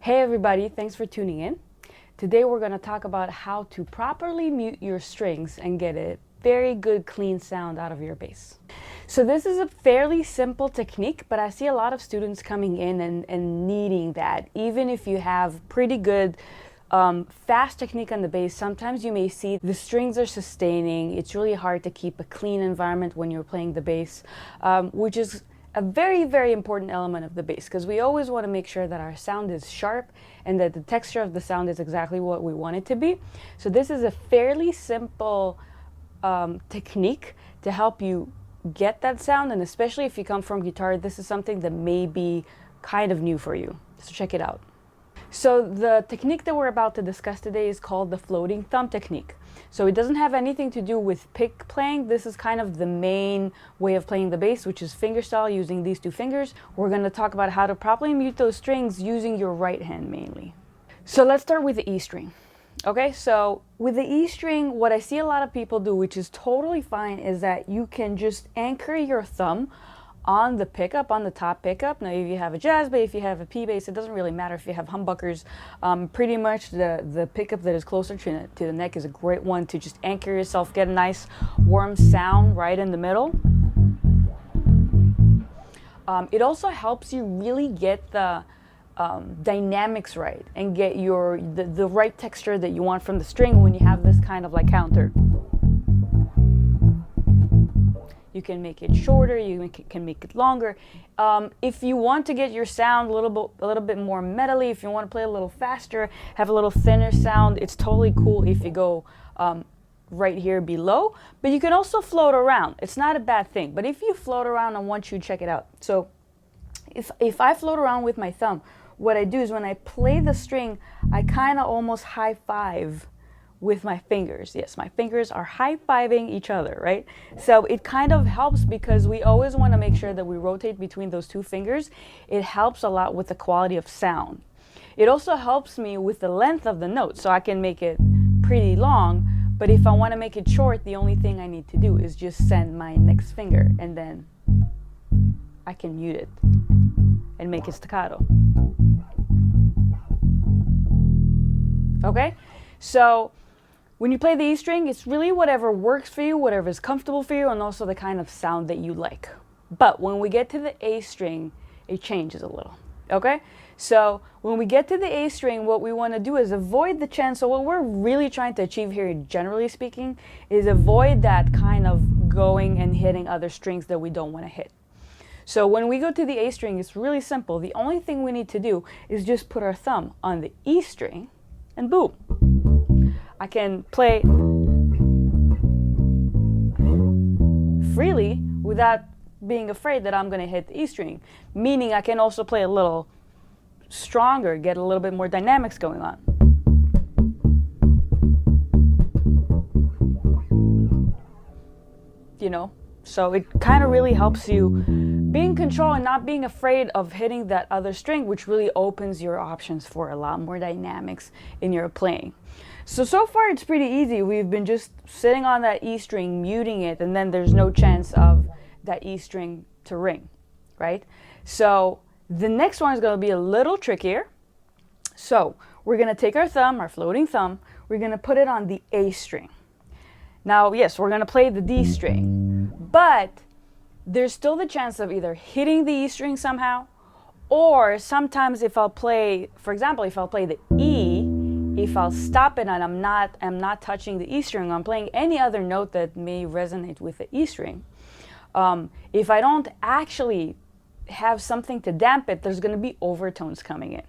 Hey everybody, thanks for tuning in. Today we're going to talk about how to properly mute your strings and get a very good clean sound out of your bass. So this is a fairly simple technique, but I see a lot of students coming in and needing that. Even if you have pretty good fast technique on the bass, sometimes you may see the strings are sustaining. It's really hard to keep a clean environment when you're playing the bass, which is a very, very important element of the bass, because we always want to make sure that our sound is sharp and that the texture of the sound is exactly what we want it to be. So this is a fairly simple technique to help you get that sound, and especially if you come from guitar, this is something that may be kind of new for you. So check it out. So the technique that we're about to discuss today is called the floating thumb technique. So it doesn't have anything to do with pick playing. This is kind of the main way of playing the bass, which is fingerstyle using these two fingers. We're going to talk about how to properly mute those strings using your right hand mainly. So let's start with the E string. Okay, so with the E string, what I see a lot of people do, which is totally fine, is that you can just anchor your thumb on the pickup, on the top pickup. Now, if you have a jazz bass, if you have a P bass, it doesn't really matter if you have humbuckers. Pretty much the pickup that is closer to the neck is a great one to just anchor yourself, get a nice warm sound right in the middle. It also helps you really get the dynamics right and get the right texture that you want from the string when you have this kind of like counter. You can make it shorter, you can make it longer. If you want to get your sound a little bit more metally, if you want to play a little faster, have a little thinner sound, it's totally cool if you go right here below. But you can also float around. It's not a bad thing. But if you float around, I want you to check it out. So if I float around with my thumb, what I do is when I play the string, I kind of almost high five with my fingers. Yes, my fingers are high-fiving each other, right? So it kind of helps because we always want to make sure that we rotate between those two fingers. It helps a lot with the quality of sound. It also helps me with the length of the note, so I can make it pretty long, but if I want to make it short, the only thing I need to do is just send my next finger, and then I can mute it and make it staccato. Okay? So when you play the E string, it's really whatever works for you, whatever is comfortable for you, and also the kind of sound that you like. But when we get to the A string, it changes a little, okay? So when we get to the A string, what we want to do is avoid the chance. So what we're really trying to achieve here, generally speaking, is avoid that kind of going and hitting other strings that we don't want to hit. So when we go to the A string, it's really simple. The only thing we need to do is just put our thumb on the E string, and boom. I can play freely without being afraid that I'm going to hit the E string. Meaning I can also play a little stronger, get a little bit more dynamics going on. You know? So it kind of really helps you be in control and not being afraid of hitting that other string, which really opens your options for a lot more dynamics in your playing. So far it's pretty easy. We've been just sitting on that E string, muting it, and then there's no chance of that E string to ring, right? So the next one is going to be a little trickier. So we're going to take our thumb, our floating thumb, we're going to put it on the A string. Now, yes, we're going to play the D string, but there's still the chance of either hitting the E string somehow, or sometimes if I'll play, for example, if I'll play the E, if I'll stop it and I'm not touching the E string, I'm playing any other note that may resonate with the E string. If I don't actually have something to damp it, there's going to be overtones coming in.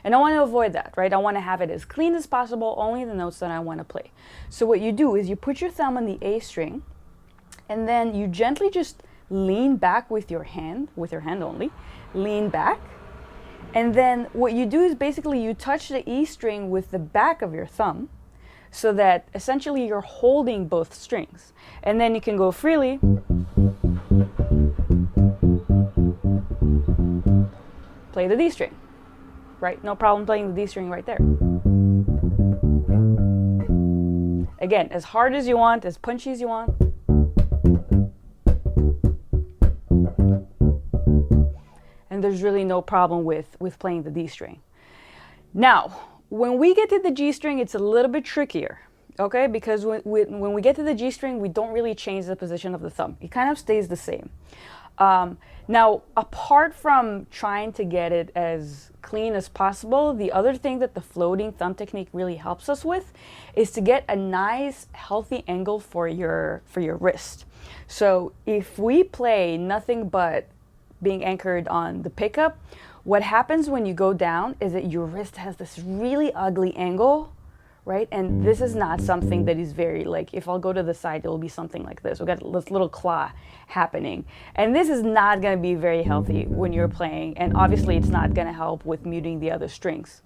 And I want to avoid that, right? I want to have it as clean as possible, only the notes that I want to play. So what you do is you put your thumb on the A string, and then you gently just lean back with your hand only, lean back. And then what you do is basically you touch the E string with the back of your thumb so that essentially you're holding both strings. And then you can go freely. Play the D string, right? No problem playing the D string right there. Again, as hard as you want, as punchy as you want. And there's really no problem with playing the D string. Now, when we get to the G string, it's a little bit trickier, okay? Because when we get to the G string, we don't really change the position of the thumb. It kind of stays the same. Now, apart from trying to get it as clean as possible, the other thing that the floating thumb technique really helps us with is to get a nice, healthy angle for your wrist. So if we play nothing but being anchored on the pickup, what happens when you go down is that your wrist has this really ugly angle, right? And this is not something that is very, like, if I'll go to the side, it will be something like this. We've got this little claw happening. And this is not going to be very healthy when you're playing. And obviously, it's not going to help with muting the other strings.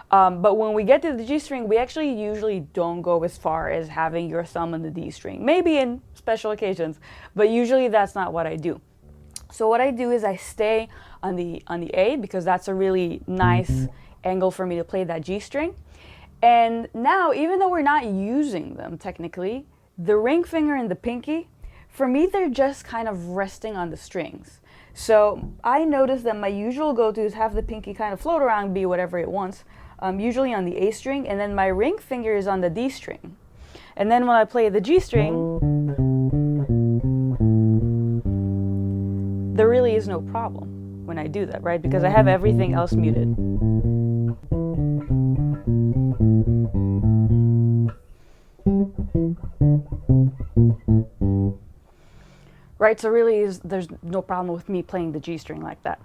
But when we get to the G string, we actually usually don't go as far as having your thumb on the D string. Maybe in special occasions, but usually that's not what I do. So what I do is I stay on the A, because that's a really nice angle for me to play that G string. And now, even though we're not using them technically, the ring finger and the pinky, for me, they're just kind of resting on the strings. So I notice that my usual go-to is have the pinky kind of float around, be whatever it wants, usually on the A string, and then my ring finger is on the D string. And then when I play the G string, there really is no problem when I do that, right? Because I have everything else muted. Right, so really there's no problem with me playing the G string like that.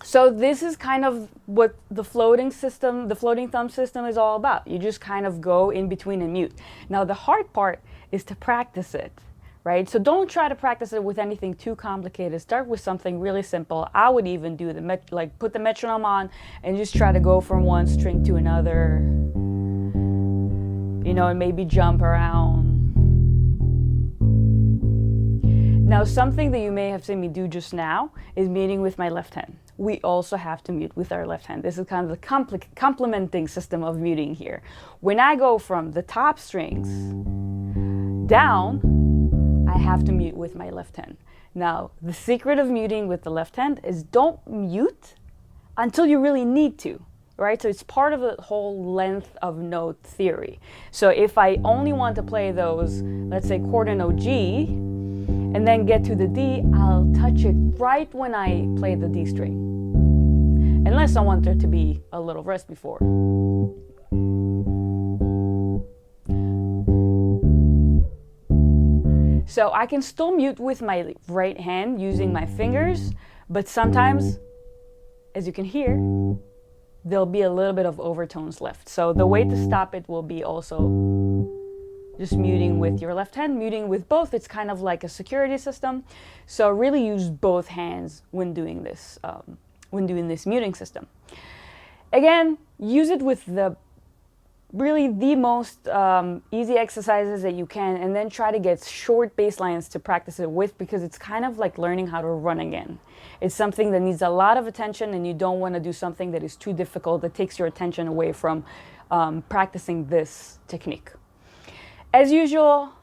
So this is kind of what the floating thumb system is all about. You just kind of go in between and mute. Now the hard part is to practice it, right? So don't try to practice it with anything too complicated. Start with something really simple. I would even do put the metronome on and just try to go from one string to another, and maybe jump around. Now, something that you may have seen me do just now is muting with my left hand. We also have to mute with our left hand. This is kind of the complementing system of muting here. When I go from the top strings down, I have to mute with my left hand. Now, the secret of muting with the left hand is don't mute until you really need to, right? So it's part of the whole length of note theory. So if I only want to play those, let's say chord and G, and then get to the D, I'll touch it right when I play the D string. Unless I want there to be a little rest before. So I can still mute with my right hand using my fingers, but sometimes, as you can hear, there'll be a little bit of overtones left. So the way to stop it will be also just muting with your left hand, muting with both. It's kind of like a security system. So really use both hands when doing this muting system. Again, use it with the most easy exercises that you can, and then try to get short bass lines to practice it with, because it's kind of like learning how to run again. It's something that needs a lot of attention, and you don't want to do something that is too difficult, that takes your attention away from practicing this technique. As usual,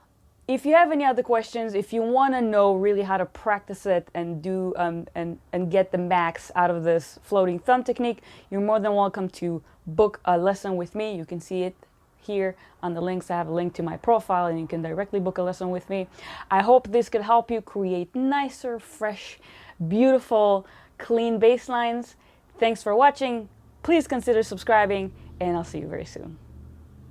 if you have any other questions, if you want to know really how to practice it and do and get the max out of this floating thumb technique, you're more than welcome to book a lesson with me. You can see it here on the links. I have a link to my profile, and you can directly book a lesson with me. I hope this could help you create nicer, fresh, beautiful, clean bass lines. Thanks for watching. Please consider subscribing, and I'll see you very soon.